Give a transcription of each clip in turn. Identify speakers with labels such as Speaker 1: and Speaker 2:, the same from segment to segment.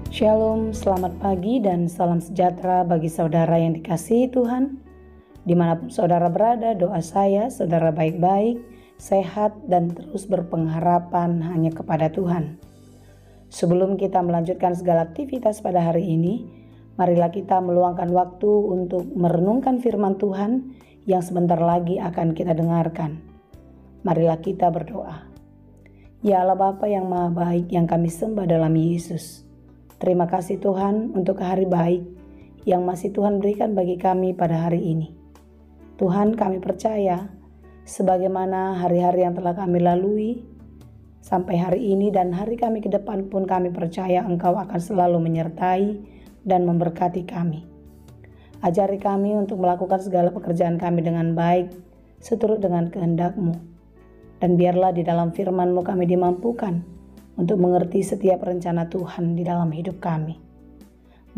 Speaker 1: Shalom, selamat pagi dan salam sejahtera bagi saudara yang dikasihi Tuhan. Dimanapun saudara berada, doa saya saudara baik-baik, sehat dan terus berpengharapan hanya kepada Tuhan. Sebelum kita melanjutkan segala aktivitas pada hari ini, marilah kita meluangkan waktu untuk merenungkan firman Tuhan yang sebentar lagi akan kita dengarkan. Marilah kita berdoa. Ya Allah Bapa yang Maha Baik yang kami sembah dalam Yesus. Terima kasih Tuhan untuk hari baik yang masih Tuhan berikan bagi kami pada hari ini. Tuhan, kami percaya sebagaimana hari-hari yang telah kami lalui sampai hari ini dan hari kami ke depan pun kami percaya Engkau akan selalu menyertai dan memberkati kami. Ajari kami untuk melakukan segala pekerjaan kami dengan baik seturut dengan kehendak-Mu. Dan biarlah di dalam firman-Mu kami dimampukan untuk mengerti setiap rencana Tuhan di dalam hidup kami.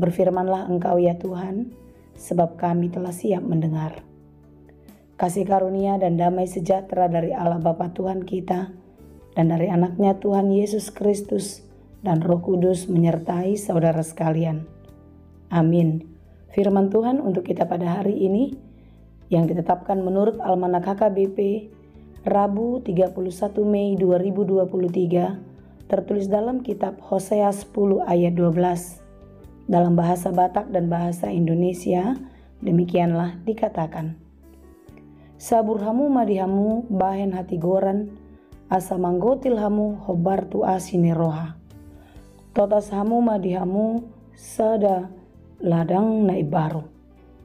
Speaker 1: Berfirmanlah Engkau ya Tuhan, sebab kami telah siap mendengar. Kasih karunia dan damai sejahtera dari Allah Bapa Tuhan kita dan dari anaknya Tuhan Yesus Kristus dan Roh Kudus menyertai saudara sekalian. Amin. Firman Tuhan untuk kita pada hari ini yang ditetapkan menurut Almanak HKBP Rabu 31 Mei 2023 tertulis dalam kitab Hosea 10 ayat 12. Dalam bahasa Batak dan bahasa Indonesia, demikianlah dikatakan. Sabur hamu madihamu bahen hati goran, asa manggotil hamu hobar tu asine roha. Totas hamu madihamu sada ladang na ibaru.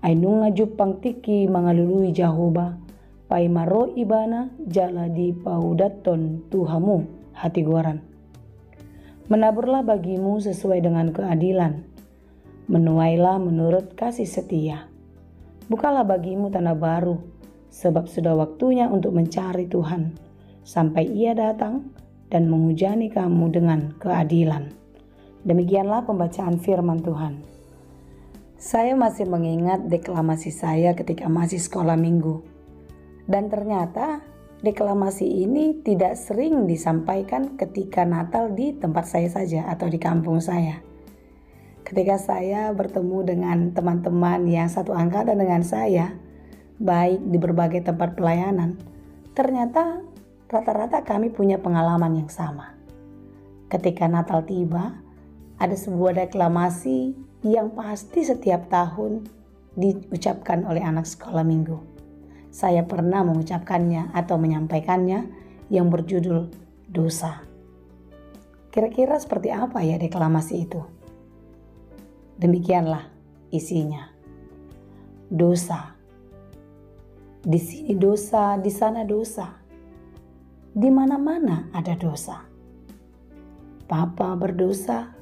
Speaker 1: Ainunga jupang tiki mangalului jahoba, pai maro ibana jala di paudaton tuhamu hati goran. Menaburlah bagimu sesuai dengan keadilan, menuailah menurut kasih setia. Bukalah bagimu tanah baru, sebab sudah waktunya untuk mencari Tuhan, sampai Ia datang dan menghujani kamu dengan keadilan. Demikianlah pembacaan firman Tuhan. Saya masih mengingat deklamasi saya ketika masih sekolah minggu. Dan ternyata deklamasi ini tidak sering disampaikan ketika Natal di tempat saya saja atau di kampung saya. Ketika saya bertemu dengan teman-teman yang satu angkatan dengan saya, baik di berbagai tempat pelayanan, ternyata rata-rata kami punya pengalaman yang sama. Ketika Natal tiba, ada sebuah deklamasi yang pasti setiap tahun diucapkan oleh anak sekolah minggu. Saya pernah mengucapkannya atau menyampaikannya yang berjudul dosa. Kira-kira seperti apa ya deklamasi itu? Demikianlah isinya. Dosa. Di sini dosa, di sana dosa. Di mana-mana ada dosa. Papa berdosa,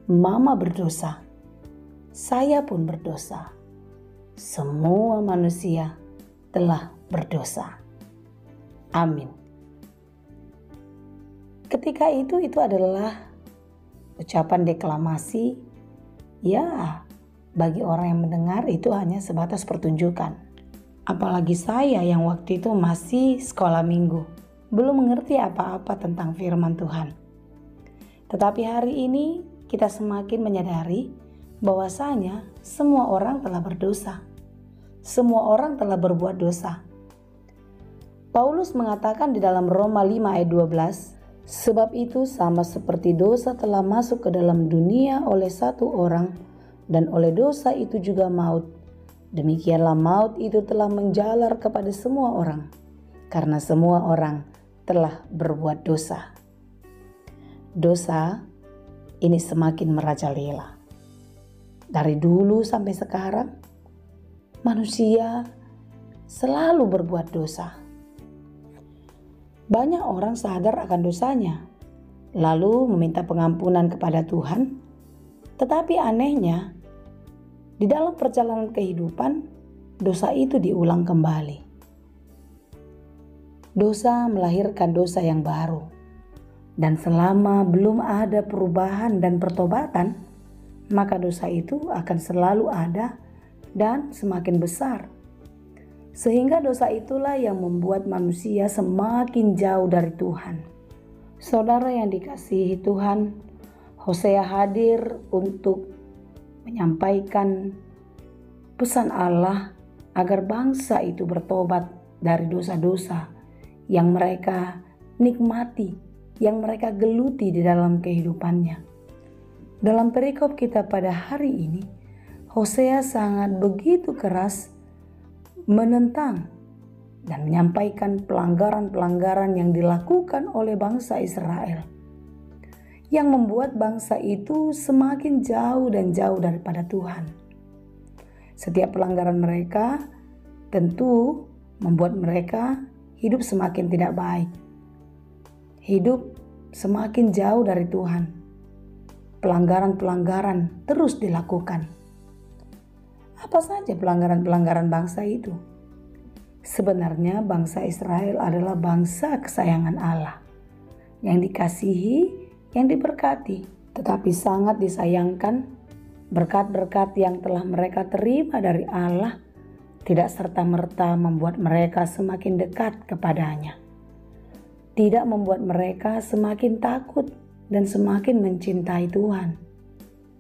Speaker 1: mama berdosa. Saya pun berdosa. Semua manusia telah berdosa. Amin. Ketika itu adalah ucapan deklamasi, ya bagi orang yang mendengar itu hanya sebatas pertunjukan. Apalagi saya yang waktu itu masih sekolah minggu, belum mengerti apa-apa tentang firman Tuhan. Tetapi hari ini kita semakin menyadari bahwasanya semua orang telah berdosa. Semua orang telah berbuat dosa. Paulus mengatakan di dalam Roma 5 ayat 12, sebab itu sama seperti dosa telah masuk ke dalam dunia oleh satu orang, dan oleh dosa itu juga maut. Demikianlah maut itu telah menjalar kepada semua orang, karena semua orang telah berbuat dosa. Dosa ini semakin merajalela. Dari dulu sampai sekarang, manusia selalu berbuat dosa. Banyak orang sadar akan dosanya, lalu meminta pengampunan kepada Tuhan. Tetapi anehnya, di dalam perjalanan kehidupan, dosa itu diulang kembali. Dosa melahirkan dosa yang baru. Dan selama belum ada perubahan dan pertobatan, maka dosa itu akan selalu ada dan semakin besar. Sehingga dosa itulah yang membuat manusia semakin jauh dari Tuhan. Saudara yang dikasihi Tuhan, Hosea hadir untuk menyampaikan pesan Allah agar bangsa itu bertobat dari dosa-dosa yang mereka nikmati, yang mereka geluti di dalam kehidupannya. Dalam perikop kita pada hari ini, Hosea sangat begitu keras menentang dan menyampaikan pelanggaran-pelanggaran yang dilakukan oleh bangsa Israel, yang membuat bangsa itu semakin jauh dan jauh daripada Tuhan. Setiap pelanggaran mereka tentu membuat mereka hidup semakin tidak baik, hidup semakin jauh dari Tuhan. Pelanggaran-pelanggaran terus dilakukan. Apa saja pelanggaran-pelanggaran bangsa itu? Sebenarnya bangsa Israel adalah bangsa kesayangan Allah, yang dikasihi, yang diberkati, tetapi sangat disayangkan berkat-berkat yang telah mereka terima dari Allah tidak serta-merta membuat mereka semakin dekat kepadanya, tidak membuat mereka semakin takut dan semakin mencintai Tuhan,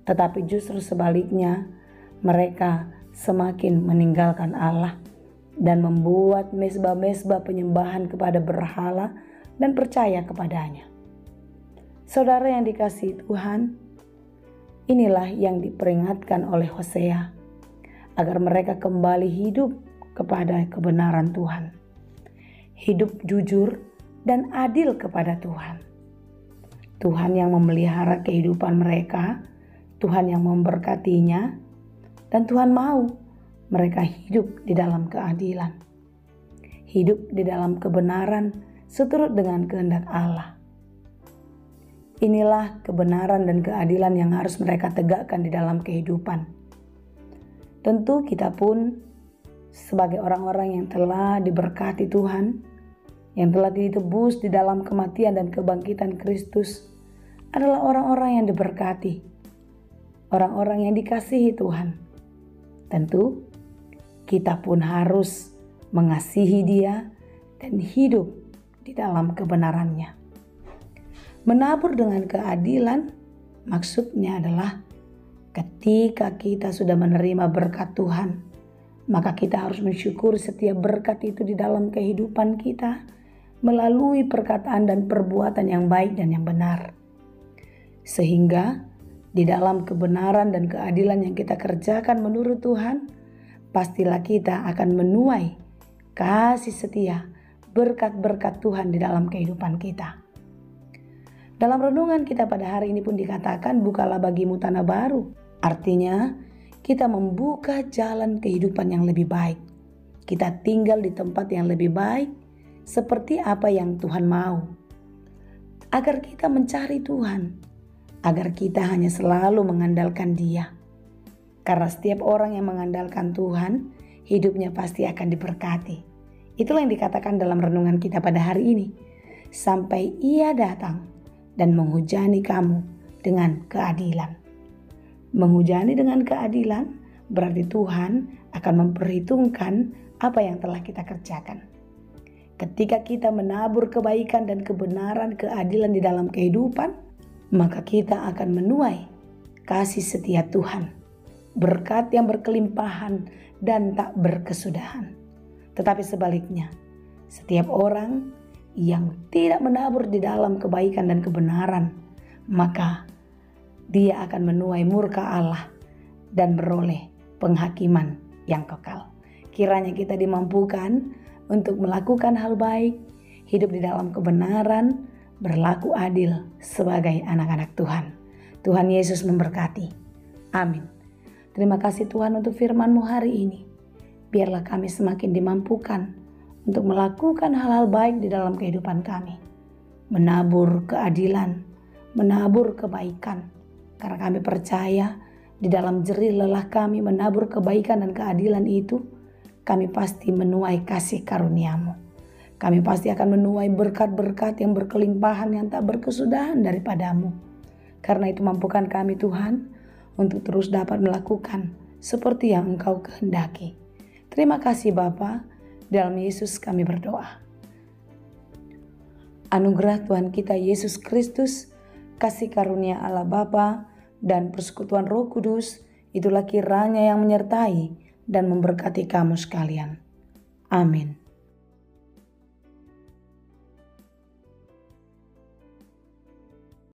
Speaker 1: tetapi justru sebaliknya, mereka semakin meninggalkan Allah dan membuat mezbah-mezbah penyembahan kepada berhala dan percaya kepadanya. Saudara yang dikasihi Tuhan, inilah yang diperingatkan oleh Hosea agar mereka kembali hidup kepada kebenaran Tuhan, hidup jujur dan adil kepada Tuhan. Tuhan yang memelihara kehidupan mereka, Tuhan yang memberkatinya, dan Tuhan mau mereka hidup di dalam keadilan, hidup di dalam kebenaran seturut dengan kehendak Allah. Inilah kebenaran dan keadilan yang harus mereka tegakkan di dalam kehidupan. Tentu kita pun sebagai orang-orang yang telah diberkati Tuhan, yang telah ditebus di dalam kematian dan kebangkitan Kristus, adalah orang-orang yang diberkati, orang-orang yang dikasihi Tuhan. Tentu kita pun harus mengasihi Dia dan hidup di dalam kebenarannya. Menabur dengan keadilan maksudnya adalah ketika kita sudah menerima berkat Tuhan, maka kita harus mensyukuri setiap berkat itu di dalam kehidupan kita melalui perkataan dan perbuatan yang baik dan yang benar. Sehingga di dalam kebenaran dan keadilan yang kita kerjakan menurut Tuhan, pastilah kita akan menuai kasih setia, berkat-berkat Tuhan di dalam kehidupan kita. Dalam renungan kita pada hari ini pun dikatakan, bukalah bagimu tanah baru. Artinya kita membuka jalan kehidupan yang lebih baik. Kita tinggal di tempat yang lebih baik seperti apa yang Tuhan mau. Agar kita mencari Tuhan, agar kita hanya selalu mengandalkan Dia. Karena setiap orang yang mengandalkan Tuhan, hidupnya pasti akan diberkati. Itulah yang dikatakan dalam renungan kita pada hari ini. Sampai Ia datang dan menghujani kamu dengan keadilan. Menghujani dengan keadilan berarti Tuhan akan memperhitungkan apa yang telah kita kerjakan. Ketika kita menabur kebaikan dan kebenaran, keadilan di dalam kehidupan, maka kita akan menuai kasih setia Tuhan, berkat yang berkelimpahan dan tak berkesudahan. Tetapi sebaliknya, setiap orang yang tidak menabur di dalam kebaikan dan kebenaran, maka dia akan menuai murka Allah dan beroleh penghakiman yang kekal. Kiranya kita dimampukan untuk melakukan hal baik, hidup di dalam kebenaran, berlaku adil sebagai anak-anak Tuhan. Tuhan Yesus memberkati. Amin. Terima kasih Tuhan untuk firman-Mu hari ini. Biarlah kami semakin dimampukan untuk melakukan hal-hal baik di dalam kehidupan kami. Menabur keadilan, menabur kebaikan. Karena kami percaya di dalam jerih lelah kami menabur kebaikan dan keadilan itu, kami pasti menuai kasih karunia-Mu. Kami pasti akan menuai berkat-berkat yang berkelimpahan yang tak berkesudahan daripada-Mu. Karena itu mampukan kami Tuhan untuk terus dapat melakukan seperti yang Engkau kehendaki. Terima kasih Bapa, dalam Yesus kami berdoa. Anugerah Tuhan kita Yesus Kristus, kasih karunia Allah Bapa, dan persekutuan Roh Kudus, itulah kiranya yang menyertai dan memberkati kamu sekalian. Amin.